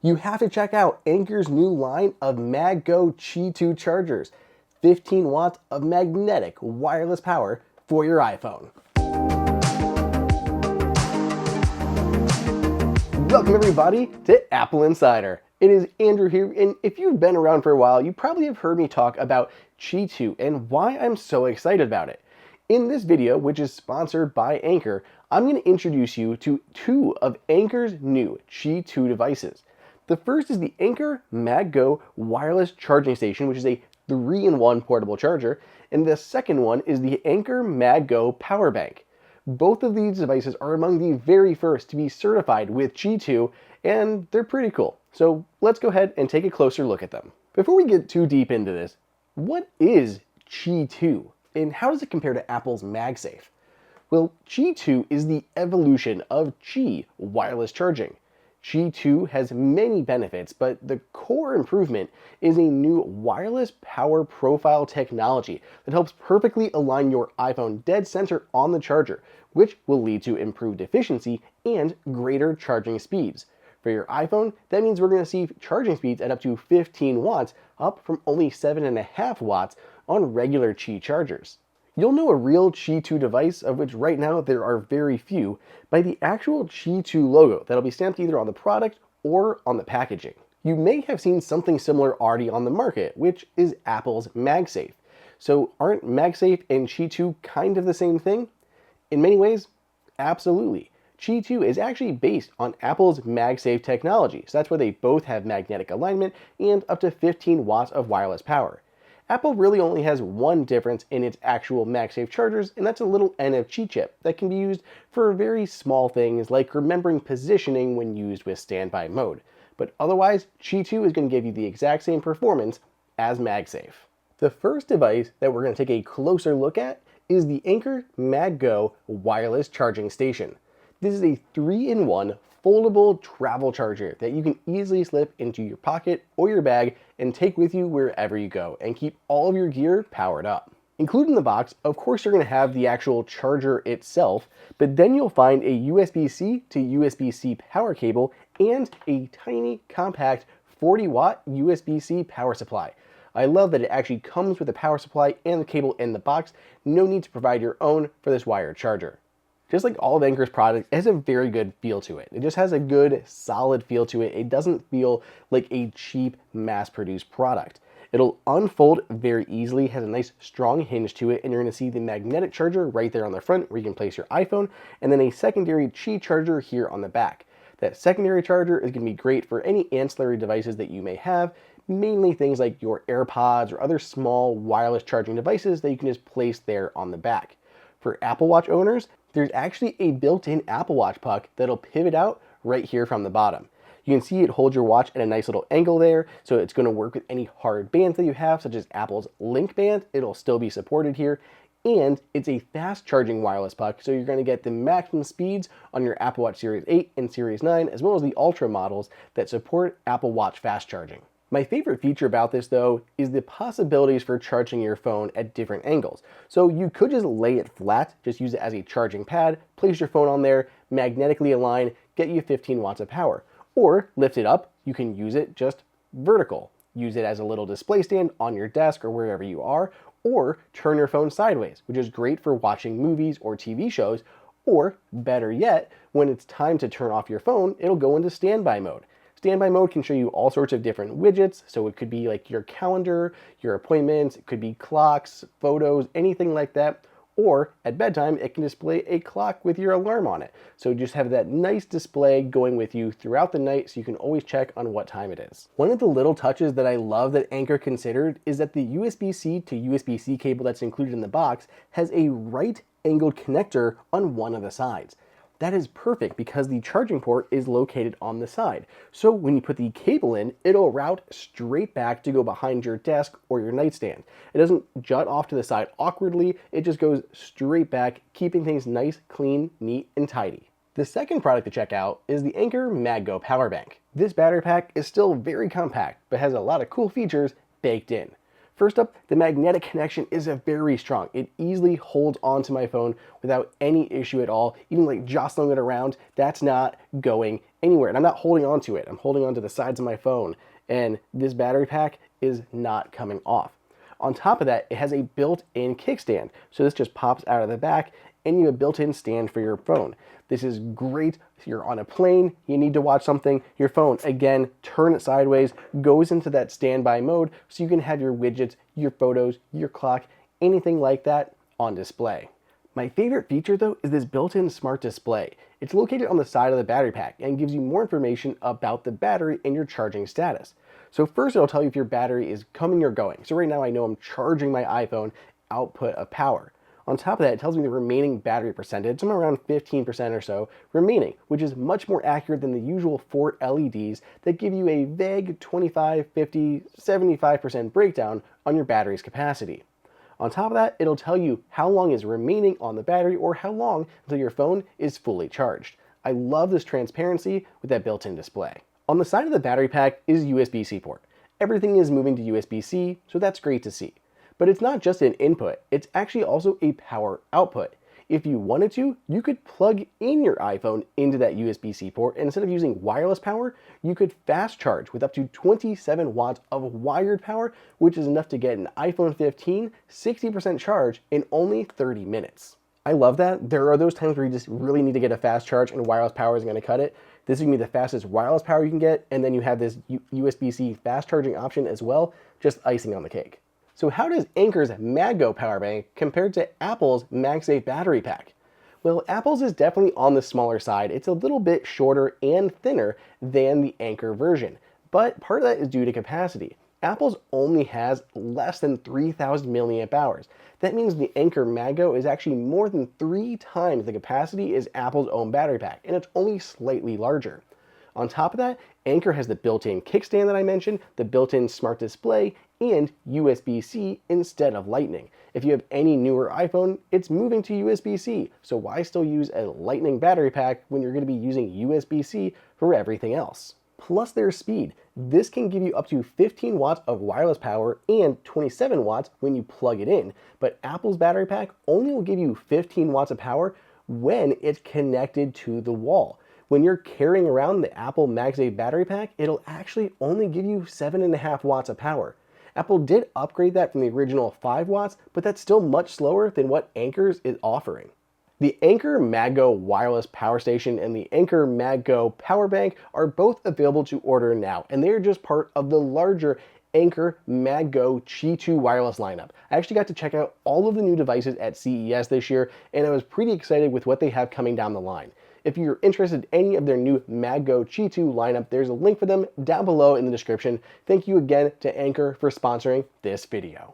You have to check out Anker's new line of MagGo Qi2 chargers, 15 watts of magnetic wireless power for your iPhone. Welcome everybody to Apple Insider. It is Andrew here, and if you've been around for a while, you probably have heard me talk about Qi2 and why I'm so excited about it. In this video, which is sponsored by Anker, I'm going to introduce you to two of Anker's new Qi2 devices. The first is the Anker MagGo wireless charging station, which is a 3-in-1 portable charger, and the second one is the Anker MagGo Power Bank. Both of these devices are among the very first to be certified with Qi2, and they're pretty cool. So let's go ahead and take a closer look at them. Before we get too deep into this, what is Qi2, and how does it compare to Apple's MagSafe? Well, Qi2 is the evolution of Qi wireless charging. Qi2 has many benefits, but the core improvement is a new wireless power profile technology that helps perfectly align your iPhone dead center on the charger, which will lead to improved efficiency and greater charging speeds. For your iPhone, that means we're going to see charging speeds at up to 15 watts, up from only 7.5 watts on regular Qi chargers. You'll know a real Qi2 device, of which right now there are very few, by the actual Qi2 logo that'll be stamped either on the product or on the packaging. You may have seen something similar already on the market, which is Apple's MagSafe. So aren't MagSafe and Qi2 kind of the same thing? In many ways, absolutely. Qi2 is actually based on Apple's MagSafe technology, so that's where they both have magnetic alignment and up to 15 watts of wireless power. Apple really only has one difference in its actual MagSafe chargers, and that's a little NFC chip that can be used for very small things like remembering positioning when used with standby mode. But otherwise, Qi2 is going to give you the exact same performance as MagSafe. The first device that we're going to take a closer look at is the Anker MagGo wireless charging station. This is a 3-in-1 foldable travel charger that you can easily slip into your pocket or your bag and take with you wherever you go and keep all of your gear powered up. Included in the box, of course, you're going to have the actual charger itself, but then you'll find a USB-C to USB-C power cable and a tiny compact 40-watt USB-C power supply. I love that it actually comes with a power supply and the cable in the box. No need to provide your own for this wired charger. Just like all of Anker's products, it has a very good feel to it. It just has a good, solid feel to it. It doesn't feel like a cheap, mass-produced product. It'll unfold very easily, has a nice, strong hinge to it, and you're going to see the magnetic charger right there on the front where you can place your iPhone, and then a secondary Qi charger here on the back. That secondary charger is going to be great for any ancillary devices that you may have, mainly things like your AirPods or other small wireless charging devices that you can just place there on the back. For Apple Watch owners, there's actually a built-in Apple Watch puck that'll pivot out right here from the bottom. You can see it holds your watch at a nice little angle there, so it's going to work with any hard bands that you have, such as Apple's Link Band. It'll still be supported here, and it's a fast charging wireless puck, so you're going to get the maximum speeds on your Apple Watch Series 8 and Series 9, as well as the Ultra models that support Apple Watch fast charging. My favorite feature about this, though, is the possibilities for charging your phone at different angles. So you could just lay it flat, just use it as a charging pad, place your phone on there, magnetically align, get you 15 watts of power. Or lift it up, you can use it just vertical. Use it as a little display stand on your desk or wherever you are, or turn your phone sideways, which is great for watching movies or TV shows, or better yet, when it's time to turn off your phone, it'll go into standby mode. Standby mode can show you all sorts of different widgets, so it could be like your calendar, your appointments, it could be clocks, photos, anything like that. Or at bedtime, it can display a clock with your alarm on it. So just have that nice display going with you throughout the night so you can always check on what time it is. One of the little touches that I love that Anker considered is that the USB-C to USB-C cable that's included in the box has a right-angled connector on one of the sides. That is perfect because the charging port is located on the side. So when you put the cable in, it'll route straight back to go behind your desk or your nightstand. It doesn't jut off to the side awkwardly, it just goes straight back, keeping things nice, clean, neat, and tidy. The second product to check out is the Anker MagGo Power Bank. This battery pack is still very compact, but has a lot of cool features baked in. First up, the magnetic connection is very strong. It easily holds onto my phone without any issue at all. Even like jostling it around, that's not going anywhere, and I'm not holding on to it. I'm holding on to the sides of my phone, and this battery pack is not coming off. On top of that, it has a built-in kickstand. So this just pops out of the back, and you have a built-in stand for your phone. This is great if you're on a plane, you need to watch something, your phone, again, turn it sideways, goes into that standby mode, so you can have your widgets, your photos, your clock, anything like that on display. My favorite feature though is this built-in smart display. It's located on the side of the battery pack and gives you more information about the battery and your charging status. So first it'll tell you if your battery is coming or going. So right now I know I'm charging my iPhone output of power. On top of that, it tells me the remaining battery percentage. I'm around 15% or so remaining, which is much more accurate than the usual 4 LEDs that give you a vague 25, 50, 75% breakdown on your battery's capacity. On top of that, it'll tell you how long is remaining on the battery or how long until your phone is fully charged. I love this transparency with that built-in display. On the side of the battery pack is USB-C port. Everything is moving to USB-C, so that's great to see. But it's not just an input, it's actually also a power output. If you wanted to, you could plug in your iPhone into that USB-C port, and instead of using wireless power, you could fast charge with up to 27 watts of wired power, which is enough to get an iPhone 15 60% charge in only 30 minutes. I love that. There are those times where you just really need to get a fast charge and wireless power isn't going to cut it. This is going to be the fastest wireless power you can get, and then you have this USB-C fast charging option as well, just icing on the cake. So how does Anker's MagGo Power Bank compare to Apple's MagSafe battery pack? Well, Apple's is definitely on the smaller side. It's a little bit shorter and thinner than the Anker version, but part of that is due to capacity. Apple's only has less than 3,000 milliamp hours. That means the Anker MagGo is actually more than 3 times the capacity as Apple's own battery pack, and it's only slightly larger. On top of that, Anker has the built-in kickstand that I mentioned, the built-in smart display, and USB-C instead of Lightning. If you have any newer iPhone, it's moving to USB-C, so why still use a Lightning battery pack when you're going to be using USB-C for everything else? Plus their speed. This can give you up to 15 watts of wireless power and 27 watts when you plug it in, but Apple's battery pack only will give you 15 watts of power when it's connected to the wall. When you're carrying around the Apple MagSafe battery pack, it'll actually only give you 7.5 watts of power. Apple did upgrade that from the original 5 watts, but that's still much slower than what Anker's is offering. The Anker MagGo wireless power station and the Anker MagGo Power Bank are both available to order now, and they are just part of the larger Anker MagGo Qi2 wireless lineup. I actually got to check out all of the new devices at CES this year, and I was pretty excited with what they have coming down the line. If you're interested in any of their new MagGo Qi2 lineup, there's a link for them down below in the description. Thank you again to Anker for sponsoring this video.